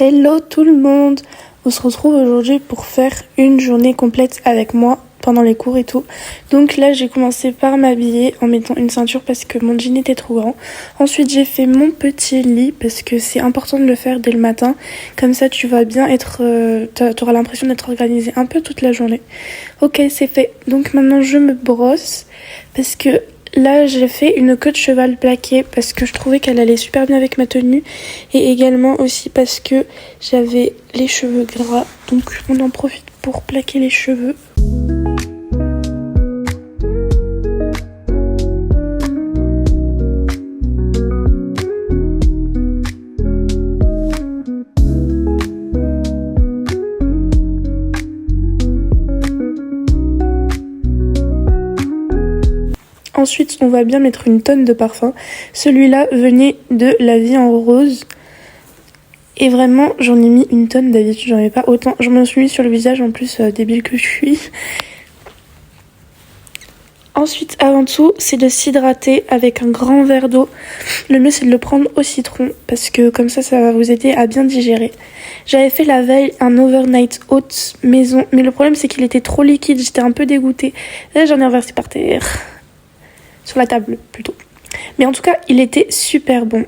Hello tout le monde! On se retrouve aujourd'hui pour faire une journée complète avec moi pendant les cours et tout. Donc là j'ai commencé par m'habiller en mettant une ceinture parce que mon jean était trop grand. Ensuite j'ai fait mon petit lit parce que c'est important de le faire dès le matin. Comme ça tu vas bien être... t'auras l'impression d'être organisé un peu toute la journée. Ok, c'est fait. Donc maintenant je me brosse parce que... Là, j'ai fait une queue de cheval plaquée parce que je trouvais qu'elle allait super bien avec ma tenue et également aussi parce que j'avais les cheveux gras. Donc, on en profite pour plaquer les cheveux. Ensuite, on va bien mettre une tonne de parfum. Celui-là venait de La Vie en Rose. Et vraiment, j'en ai mis une tonne d'habitude, j'en ai pas autant. Je m'en suis mis sur le visage, en plus, débile que je suis. Ensuite, avant tout, c'est de s'hydrater avec un grand verre d'eau. Le mieux, c'est de le prendre au citron, parce que comme ça va vous aider à bien digérer. J'avais fait la veille un overnight oat maison, mais le problème, c'est qu'il était trop liquide, j'étais un peu dégoûtée. Là, j'en ai renversé par terre. Sur la table plutôt. Mais en tout cas, il était super bon.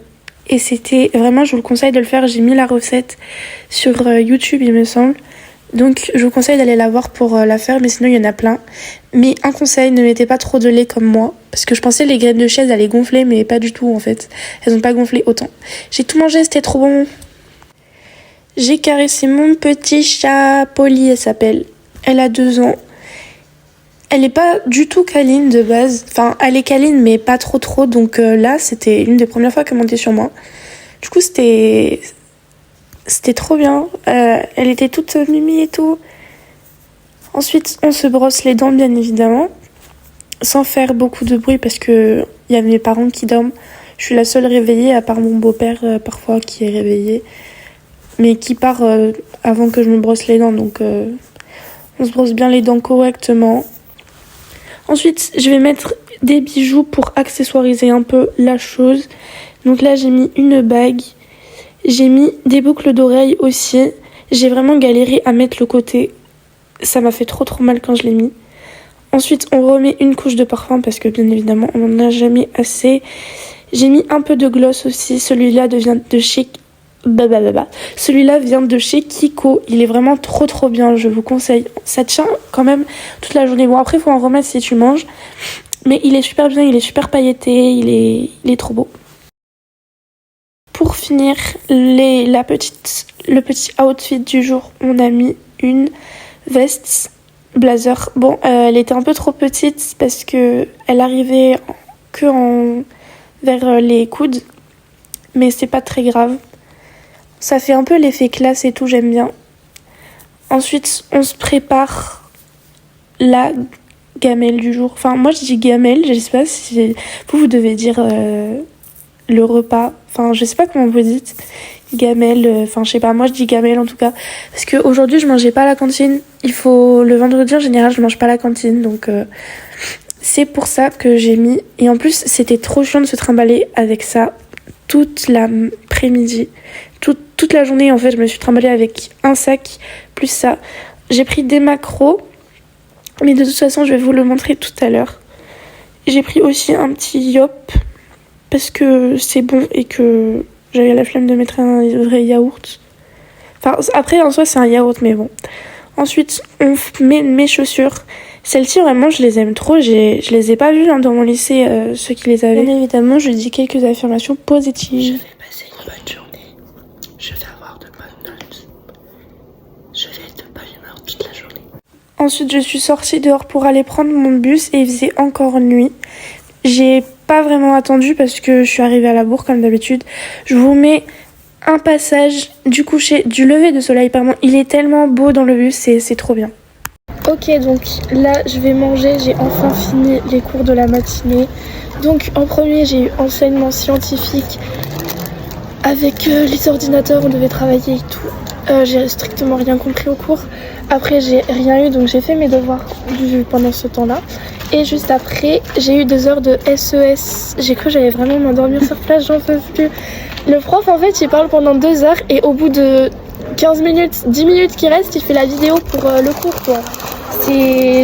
Et c'était vraiment, je vous le conseille de le faire. J'ai mis la recette sur YouTube, il me semble. Donc, je vous conseille d'aller la voir pour la faire, mais sinon, il y en a plein. Mais un conseil, ne mettez pas trop de lait comme moi. Parce que je pensais les graines de chaise allaient gonfler, mais pas du tout en fait. Elles n'ont pas gonflé autant. J'ai tout mangé, c'était trop bon. J'ai caressé mon petit chat. Polly, elle s'appelle. Elle a 2 ans. Elle est pas du tout câline de base. Enfin, elle est câline, mais pas trop. Donc là, c'était une des premières fois qu'elle montait sur moi. Du coup, c'était trop bien. Elle était toute mimi et tout. Ensuite, on se brosse les dents, bien évidemment. Sans faire beaucoup de bruit parce que y a mes parents qui dorment. Je suis la seule réveillée, à part mon beau-père, parfois, qui est réveillé. Mais qui part avant que je me brosse les dents. Donc, on se brosse bien les dents correctement. Ensuite, je vais mettre des bijoux pour accessoiriser un peu la chose. Donc là, j'ai mis une bague. J'ai mis des boucles d'oreilles aussi. J'ai vraiment galéré à mettre le côté. Ça m'a fait trop mal quand je l'ai mis. Ensuite, on remet une couche de parfum parce que bien évidemment, on n'en a jamais assez. J'ai mis un peu de gloss aussi. Celui-là vient de chez... Celui-là vient de chez Kiko. Il est vraiment trop bien, je vous conseille. Ça tient quand même toute la journée. Bon, après, il faut en remettre si tu manges. Mais il est super bien, il est super pailleté, il est trop beau. Pour finir, le petit outfit du jour, on a mis une veste blazer. Bon, elle était un peu trop petite parce que elle arrivait vers les coudes. Mais c'est pas très grave. Ça fait un peu l'effet classe et tout, j'aime bien. Ensuite, on se prépare la gamelle du jour. Enfin, moi je dis gamelle, je sais pas si vous devez dire le repas. Enfin, je sais pas comment vous dites. Gamelle, enfin je sais pas, moi je dis gamelle en tout cas. Parce qu'aujourd'hui je mangeais pas à la cantine. Le vendredi en général je mange pas à la cantine, donc c'est pour ça que j'ai mis. Et en plus c'était trop chiant de se trimballer avec ça toute l'après-midi. Toute la journée, en fait, je me suis trimballée avec un sac, plus ça. J'ai pris des macros, mais de toute façon, je vais vous le montrer tout à l'heure. J'ai pris aussi un petit yop, parce que c'est bon et que j'avais la flemme de mettre un vrai yaourt. Enfin, après, en soi, c'est un yaourt, mais bon. Ensuite, on met mes chaussures. Celles-ci, vraiment, je les aime trop. Je les ai pas vues dans mon lycée, ceux qui les avaient. Bien évidemment, je dis quelques affirmations positives. Je vais passer une bonne journée. Je vais avoir de bonnes notes. Je vais être de bonne humeur toute la journée. Ensuite, je suis sortie dehors pour aller prendre mon bus et il faisait encore nuit. J'ai pas vraiment attendu parce que je suis arrivée à la bourre comme d'habitude. Je vous mets un passage du lever de soleil, pardon. Il est tellement beau dans le bus, c'est trop bien. Ok, donc là, je vais manger. J'ai enfin fini les cours de la matinée. Donc, en premier, j'ai eu enseignement scientifique. Avec les ordinateurs, on devait travailler et tout. J'ai strictement rien compris au cours. Après, j'ai rien eu, donc j'ai fait mes devoirs pendant ce temps-là. Et juste après, j'ai eu 2 heures de SES. J'ai cru que j'allais vraiment m'endormir sur place, j'en peux plus. Le prof, en fait, il parle pendant 2 heures et au bout de 15 minutes, 10 minutes qui restent, il fait la vidéo pour le cours, quoi.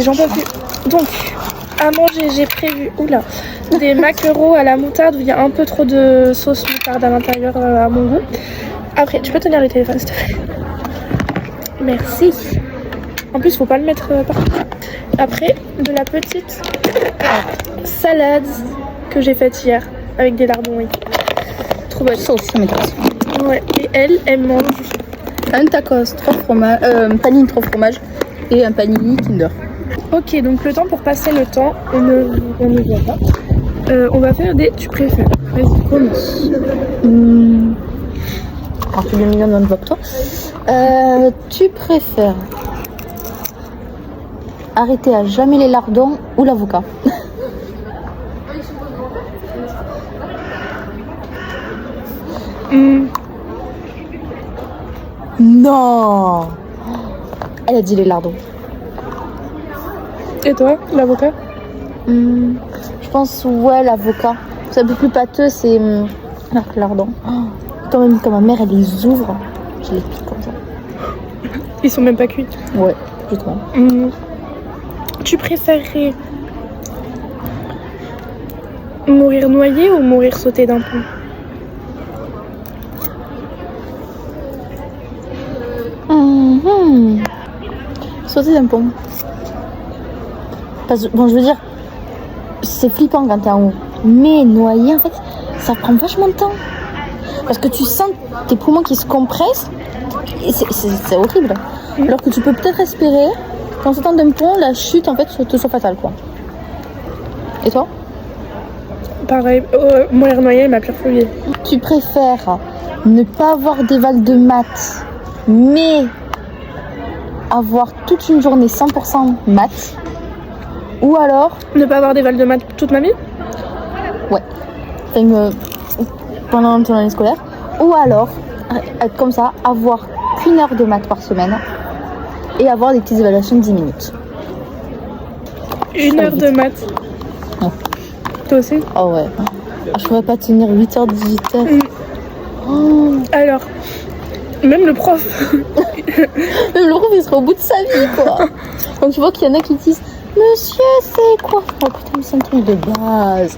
J'en peux plus. Donc, à manger, j'ai prévu, des maquereaux à la moutarde où il y a un peu trop de sauce moutarde à l'intérieur à mon goût. Après, tu peux tenir le téléphone, s'il te plaît. Merci. En plus, faut pas le mettre partout. Après, de la petite salade que j'ai faite hier avec des lardons. Oui. Trop bonne. Ça aussi, ça m'intéresse. Ouais. Et elle mange Un tacos, 3 fromages, panini 3 fromages et un panini Kinder. Ok, donc le temps pour passer le temps, on ne voit pas. On va faire des tu préfères. Vas-y, commence. Alors, tu es bien mignonne dans le vote, toi. Tu préfères arrêter à jamais les lardons ou l'avocat? Non. Elle a dit les lardons. Et toi, l'avocat? Je pense, ouais, l'avocat. C'est un peu plus pâteux, c'est lardon. Quand même, quand ma mère, elle les ouvre, je les pique comme ça. Ils sont même pas cuits. Ouais, justement. Tu préférerais mourir noyé ou mourir sauté d'un pont? Sauter d'un pont. Parce que, bon, je veux dire, c'est flippant quand t'es en haut. Mais noyer, en fait, ça prend vachement de temps. Parce que tu sens tes poumons qui se compressent. Et c'est horrible. Alors que tu peux peut-être espérer qu'en sautant d'un pont, la chute, en fait, te soit fatale, quoi. Et toi? Pareil, mourir noyé est ma pire phobie. Tu préfères ne pas avoir des vagues de maths, mais avoir toute une journée 100% maths, ou alors... Ne pas avoir des vals de maths toute ma vie? Ouais. Pendant ton année scolaire. Ou alors, être comme ça, avoir qu'une heure de maths par semaine et avoir des petites évaluations de 10 minutes. Une heure de maths? Non. Toi aussi? Oh ouais. Je pourrais pas tenir 8h, 18h. Alors, même le prof. Même le prof, il sera au bout de sa vie, quoi. Donc tu vois qu'il y en a qui disent Monsieur, c'est quoi? Oh putain, mais c'est un truc de base.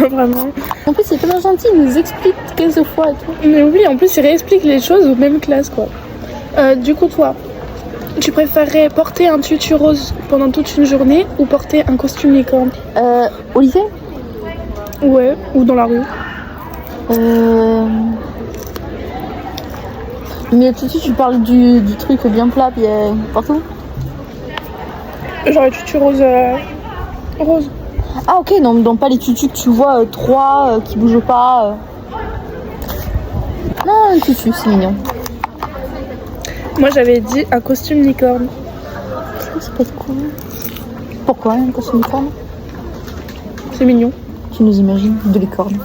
Vraiment. En plus, c'est tellement gentil, il nous explique 15 fois et tout. Mais oui, en plus, il réexplique les choses aux mêmes classes, quoi. Du coup, toi, tu préférerais porter un tutu rose pendant toute une journée ou porter un costume licorne? Au lycée? Ouais, ou dans la rue. Mais tout de suite, tu parles du truc bien plat, puis partout. Genre le tutu rose. Rose. Ah ok, non, pas les tutus que tu vois, 3 qui bougent pas. Non, un tutu, c'est mignon. Moi, j'avais dit un costume licorne. Ça peut être cool. Pourquoi un costume licorne? C'est mignon. Tu nous imagines de licorne.